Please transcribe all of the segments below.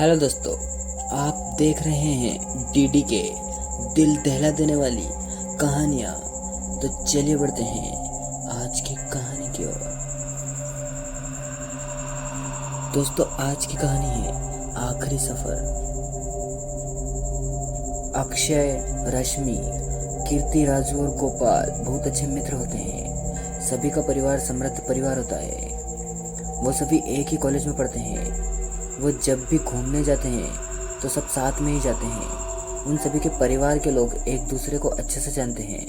Hello दोस्तों, आप देख रहे हैं डीडी के दिल दहला देने वाली कहानियाँ। तो चलिए बढ़ते हैं आज की कहानी की ओर। दोस्तों, आज की कहानी है आखिरी सफर। अक्षय, रश्मि, कीर्ति, राजू और गोपाल बहुत अच्छे मित्र होते हैं। सभी का परिवार समृद्ध परिवार होता है। वो सभी एक ही कॉलेज में पढ़ते हैं। वो जब भी घूमने जाते हैं तो सब साथ में ही जाते हैं। उन सभी के परिवार के लोग एक दूसरे को अच्छे से जानते हैं।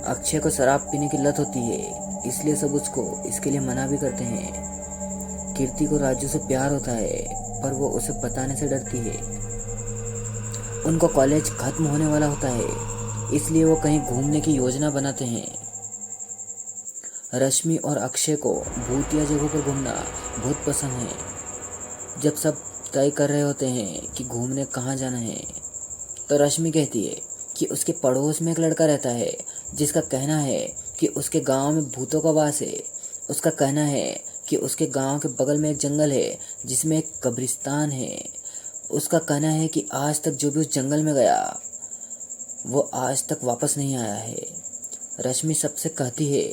अक्षय को शराब पीने की लत होती है, इसलिए सब उसको इसके लिए मना भी करते हैं। कीर्ति को राजू से प्यार होता है, पर वो उसे बताने से डरती है। उनको कॉलेज खत्म होने वाला होता है, इसलिए वो कहीं घूमने की योजना बनाते हैं। रश्मि और अक्षय को भूतिया जगहों पर घूमना बहुत पसंद है। जब सब तय कर रहे होते हैं कि घूमने कहाँ जाना है, तो रश्मि कहती है कि उसके पड़ोस में एक लड़का रहता है जिसका कहना है कि उसके गांव में भूतों का वास है। उसका कहना है कि उसके गांव के बगल में एक जंगल है जिसमें एक कब्रिस्तान है। उसका कहना है कि आज तक जो भी उस जंगल में गया वो आज तक वापस नहीं आया है। रश्मि सबसे कहती है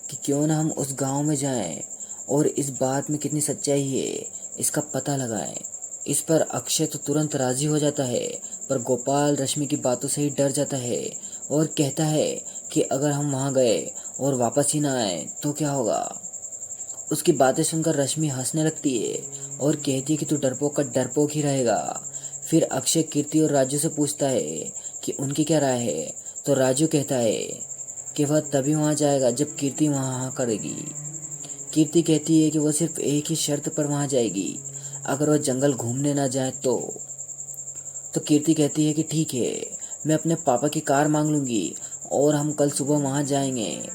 कि क्यों ना हम उस गांव में जाएं और इस बात में कितनी सच्चाई है इसका पता लगाएं। इस पर अक्षय तो तुरंत राजी हो जाता है, पर गोपाल रश्मि की बातों से ही डर जाता है और कहता है कि अगर हम वहां गए और वापस ही ना आए तो क्या होगा। उसकी बातें सुनकर रश्मि हंसने लगती है और कहती है कि तू डरपोक का डरपोक ही रहेगा। फिर अक्षय कीर्ति और राजू से पूछता है कि उनकी क्या राय है, तो राजू कहता है कि वह तभी वहां जाएगा जब कीर्ति वहां करेगी। कीर्ति कहती है कि वह सिर्फ एक ही शर्त पर वहां जाएगी, अगर वह जंगल घूमने ना जाए तो कीर्ति कहती है कि ठीक है, मैं अपने पापा की कार मांग लूंगी और हम कल सुबह वहां जाएंगे।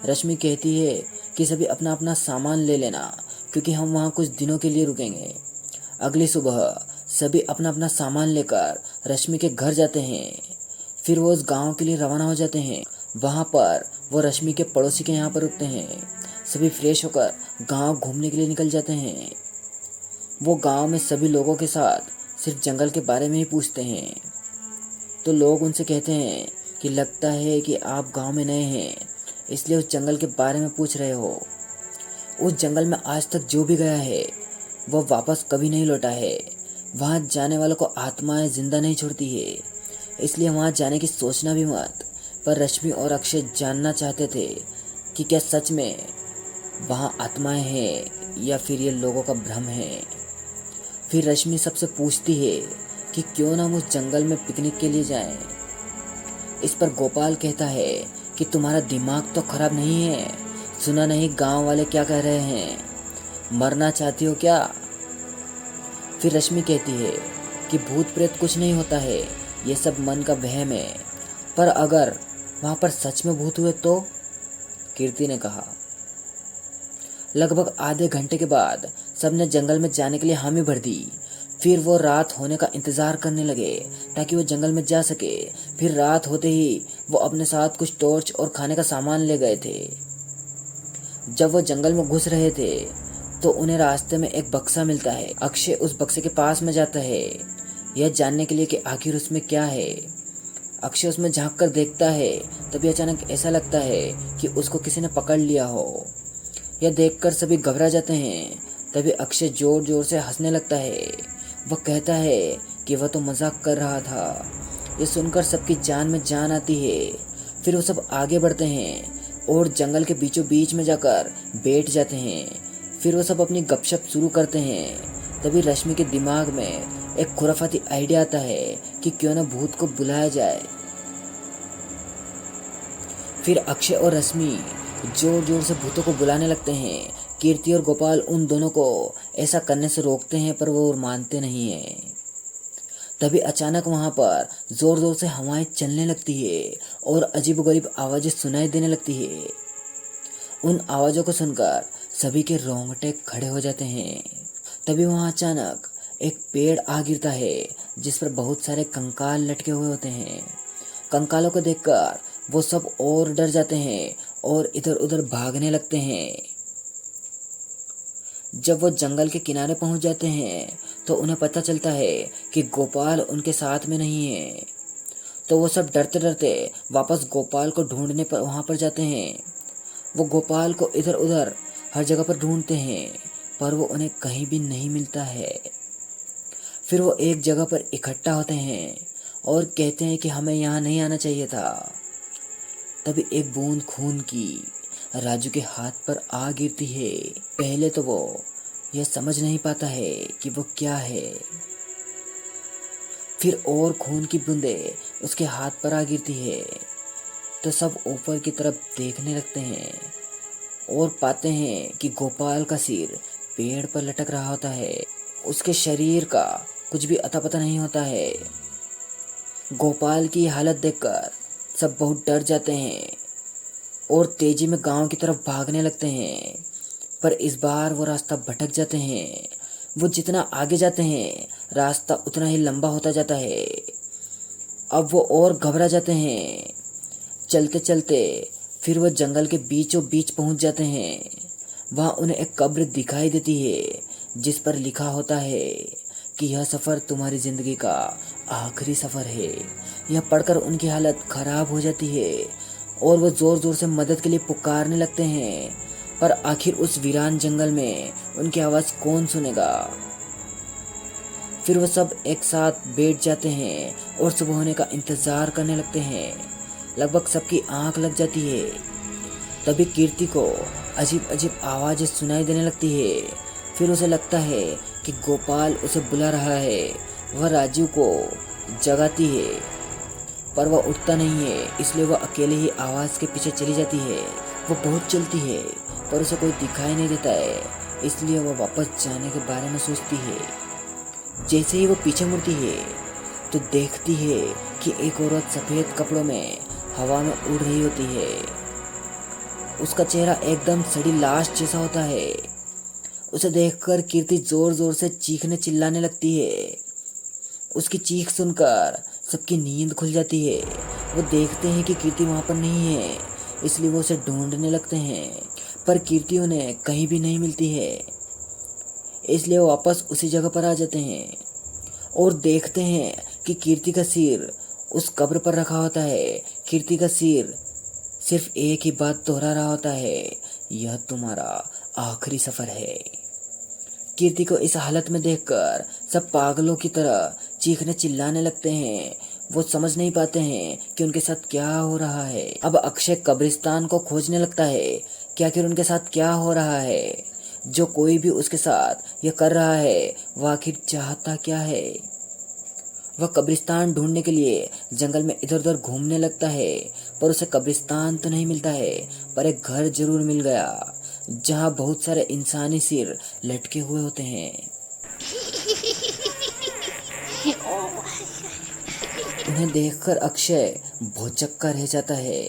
रश्मि कहती है कि सभी अपना अपना सामान ले लेना, क्योंकि हम वहां कुछ दिनों के लिए रुकेंगे। अगली सुबह सभी अपना अपना सामान लेकर रश्मि के घर जाते हैं। फिर वो उस गांव के लिए रवाना हो जाते हैं। वहां पर वो रश्मि के पड़ोसी के यहाँ पर रुकते हैं। सभी फ्रेश होकर गांव घूमने के लिए निकल जाते हैं। वो गांव में सभी लोगों के साथ सिर्फ जंगल के बारे में ही पूछते हैं। तो लोग उनसे कहते हैं कि लगता है कि आप गांव में नए हैं, इसलिए उस जंगल के बारे में पूछ रहे हो। उस जंगल में आज तक जो भी गया है वह वापस कभी नहीं लौटा है। वहां जाने वालों को आत्माएं जिंदा नहीं छोड़ती है, इसलिए वहां जाने की सोचना भी मत। पर रश्मि और अक्षय जानना चाहते थे कि क्या सच में वहां आत्माएं हैं या फिर ये लोगों का भ्रम है। फिर रश्मि सबसे पूछती है कि क्यों ना हम उस जंगल में पिकनिक के लिए जाएं। इस पर गोपाल कहता है कि तुम्हारा दिमाग तो खराब नहीं है, सुना नहीं गांव वाले क्या कह रहे हैं, मरना चाहती हो क्या। फिर रश्मि कहती है कि भूत प्रेत कुछ नहीं होता है, ये सब मन का वहम है। पर अगर वहां पर सच में भूत हुए तो, कीर्ति ने कहा। लगभग आधे घंटे के बाद सबने जंगल में जाने के लिए हामी भर दी। फिर वो रात होने का इंतजार करने लगे ताकि वो जंगल में जा सके। फिर रात होते ही वो अपने साथ कुछ टॉर्च और खाने का सामान ले गए थे। जब वो जंगल में घुस रहे थे तो उन्हें रास्ते में एक बक्सा मिलता है। अक्षय उस बक्से के पास में जाता है, यह जानने के लिए कि आखिर उसमें क्या है। अक्षय उसमें झांक कर देखता है, तभी अचानक ऐसा लगता है कि उसको किसी ने पकड़ लिया हो। यह देखकर सभी घबरा जाते हैं। तभी अक्षय जोर जोर से हंसने लगता है। वह कहता है कि वह तो मजाक कर रहा था। यह सुनकर सबकी जान में जान आती है। फिर वो सब आगे बढ़ते हैं और जंगल के बीचों बीच में जाकर बैठ जाते हैं। फिर वो सब अपनी गपशप शुरू करते हैं। तभी रश्मि के दिमाग में एक खुराफाती आइडिया आता है कि क्यों ना भूत को बुलाया जाए। फिर अक्षय और रश्मि जोर जोर से भूतों को बुलाने लगते हैं। कीर्ति और गोपाल उन दोनों को ऐसा करने से रोकते हैं, पर वो मानते नहीं हैं। तभी अचानक वहां पर जोर जोर से हवाएं चलने लगती है और अजीबोगरीब आवाजें सुनाई देने लगती है। उन आवाजों को सुनकर सभी के रोंगटे खड़े हो जाते हैं। तभी वहां अचानक एक पेड़ आ गिरता है जिस पर बहुत सारे कंकाल लटके हुए होते हैं। कंकालों को देखकर वो सब और डर जाते हैं और इधर उधर भागने लगते हैं। जब वो जंगल के किनारे पहुंच जाते हैं तो उन्हें पता चलता है कि गोपाल उनके साथ में नहीं है। तो वो सब डरते डरते वापस गोपाल को ढूंढने पर वहां पर जाते हैं। वो गोपाल को इधर उधर हर जगह पर ढूंढते हैं पर वो उन्हें कहीं भी नहीं मिलता है। फिर वो एक जगह पर इकट्ठा होते हैं और कहते हैं कि हमें यहाँ नहीं आना चाहिए था। तभी एक बूंद खून की राजू के हाथ पर आ गिरती है। पहले तो वो यह समझ नहीं पाता है कि वो क्या है। फिर और खून की बूंदें उसके हाथ पर आ गिरती है तो सब ऊपर की तरफ देखने लगते हैं और पाते हैं कि गोपाल का सिर पेड़ पर लटक रहा होता है। उसके शरीर का कुछ भी अता पता नहीं होता है। गोपाल की हालत देखकर सब बहुत डर जाते हैं और तेजी में गांव की तरफ भागने लगते हैं। पर इस बार वो रास्ता भटक जाते हैं। वो जितना आगे जाते हैं रास्ता उतना ही लंबा होता जाता है। अब वो और घबरा जाते हैं। चलते चलते फिर वो जंगल के बीचों बीच पहुंच जाते हैं। वहां उन्हें एक कब्र दिखाई देती है जिस पर लिखा होता है कि यह सफ़र तुम्हारी ज़िंदगी का आखिरी सफ़र है। यह पढ़कर उनकी हालत ख़राब हो जाती है और वो ज़ोर ज़ोर से मदद के लिए पुकारने लगते हैं। पर आखिर उस वीरान जंगल में उनकी आवाज़ कौन सुनेगा। फिर वो सब एक साथ बैठ जाते हैं और सुबह होने का इंतज़ार करने लगते हैं। लगभग सबकी आंख लग जाती है। तभी कीर्ति को अजीब अजीब आवाज़ें सुनाई देने लगती है। फिर उसे लगता है कि गोपाल उसे बुला रहा है। वह राजू को जगाती है पर वह उठता नहीं है, इसलिए वह अकेले ही आवाज़ के पीछे चली जाती है। वो बहुत चलती है पर उसे कोई दिखाई नहीं देता है, इसलिए वह वापस जाने के बारे में सोचती है। जैसे ही वो पीछे मुड़ती है तो देखती है कि एक औरत सफ़ेद कपड़ों में हवा में उड़ रही होती है। उसका चेहरा एकदम सड़ी लाश जैसा होता है। उसे देखकर कीर्ति जोर जोर से चीखने चिल्लाने लगती है। उसकी चीख सुनकर सबकी नींद खुल जाती है। वो देखते हैं कि कीर्ति वहाँ पर नहीं है, इसलिए वो उसे ढूंढने लगते हैं पर कीर्ति उन्हें कहीं भी नहीं मिलती है। इसलिए वो वापस उसी जगह पर आ जाते हैं और देखते हैं कि कीर्ति का सिर उस कब्र पर रखा होता है। कीर्ति का सिर सिर्फ एक ही बात दोहरा रहा होता है, यह तुम्हारा आखिरी सफ़र है। कीर्ति को इस हालत में देखकर सब पागलों की तरह चीखने चिल्लाने लगते हैं। वो समझ नहीं पाते हैं कि उनके साथ क्या हो रहा है। अब अक्षय कब्रिस्तान को खोजने लगता है कि आखिर उनके साथ क्या हो रहा है। जो कोई भी उसके साथ यह कर रहा है वह आखिर चाहता क्या है। वह कब्रिस्तान ढूंढने के लिए जंगल में इधर उधर घूमने लगता है पर उसे कब्रिस्तान तो नहीं मिलता है पर एक घर जरूर मिल गया जहाँ बहुत सारे इंसानी सिर लटके हुए होते हैं। उन्हें देखकर अक्षय भौचक्का रह जाता है।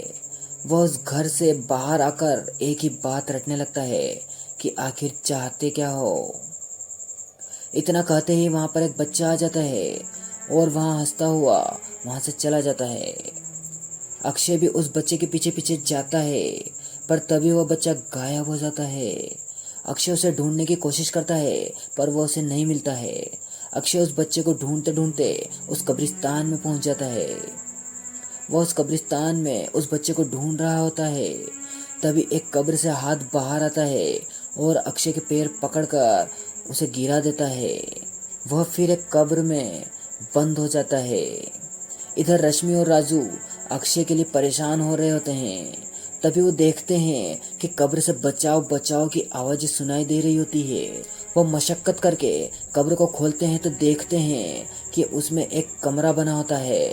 वह उस घर से बाहर आकर एक ही बात रटने लगता है कि आखिर चाहते क्या हो। इतना कहते ही वहाँ पर एक बच्चा आ जाता है और वहाँ हंसता हुआ वहाँ से चला जाता है। अक्षय भी उस बच्चे के पीछे पीछे जाता है पर तभी वह बच्चा गायब हो जाता है। अक्षय उसे ढूंढने की कोशिश करता है पर वह उसे नहीं मिलता है। अक्षय उस बच्चे को ढूंढते ढूंढते उस कब्रिस्तान में पहुंच जाता है। वह उस कब्रिस्तान में उस बच्चे को ढूंढ रहा होता है। तभी एक कब्र से हाथ बाहर आता है और अक्षय के पैर पकड़कर उसे गिरा देता है। वह फिर एक कब्र में बंद हो जाता है। इधर रश्मि और राजू अक्षय के लिए परेशान हो रहे होते हैं। तभी वो देखते हैं कि कब्र से बचाओ बचाओ की आवाज़ सुनाई दे रही होती है। वो मशक्कत करके कब्र को खोलते हैं तो देखते हैं कि उसमें एक कमरा बना होता है।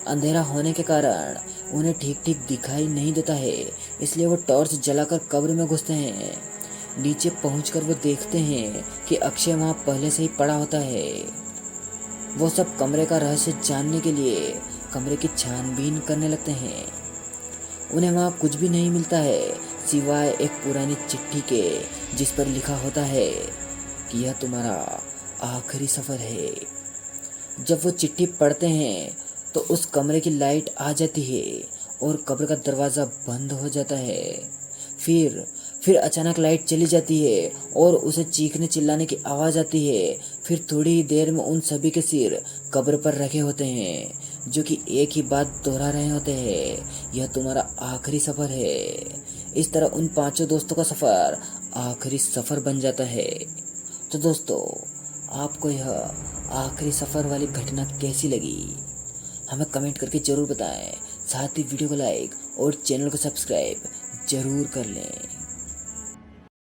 अंधेरा होने के कारण उन्हें ठीक ठीक दिखाई नहीं देता है, इसलिए वो टॉर्च जलाकर कब्र में घुसते हैं। नीचे पहुंचकर वो देखते हैं कि अक्षय वहाँ पहले से ही पड़ा होता है। वो सब कमरे का रहस्य जानने के लिए कमरे की छानबीन करने लगते हैं। उन्हें वहाँ कुछ भी नहीं मिलता है सिवाय एक पुरानी चिट्ठी के जिस पर लिखा होता है कि यह तुम्हारा आखिरी सफ़र है। जब वो चिट्ठी पढ़ते हैं तो उस कमरे की लाइट आ जाती है और कब्र का दरवाज़ा बंद हो जाता है। फिर फिर अचानक लाइट चली जाती है और उसे चीखने चिल्लाने की आवाज़ आती है। फिर थोड़ी ही देर में उन सभी के सिर कब्र पर रखे होते हैं, जो कि एक ही बात दोहरा रहे होते हैं, यह तुम्हारा आखिरी सफ़र है। इस तरह उन पांचों दोस्तों का सफ़र आखिरी सफ़र बन जाता है। तो दोस्तों, आपको यह आखिरी सफ़र वाली घटना कैसी लगी, हमें कमेंट करके ज़रूर बताएं। साथ ही वीडियो को लाइक और चैनल को सब्सक्राइब ज़रूर कर लें।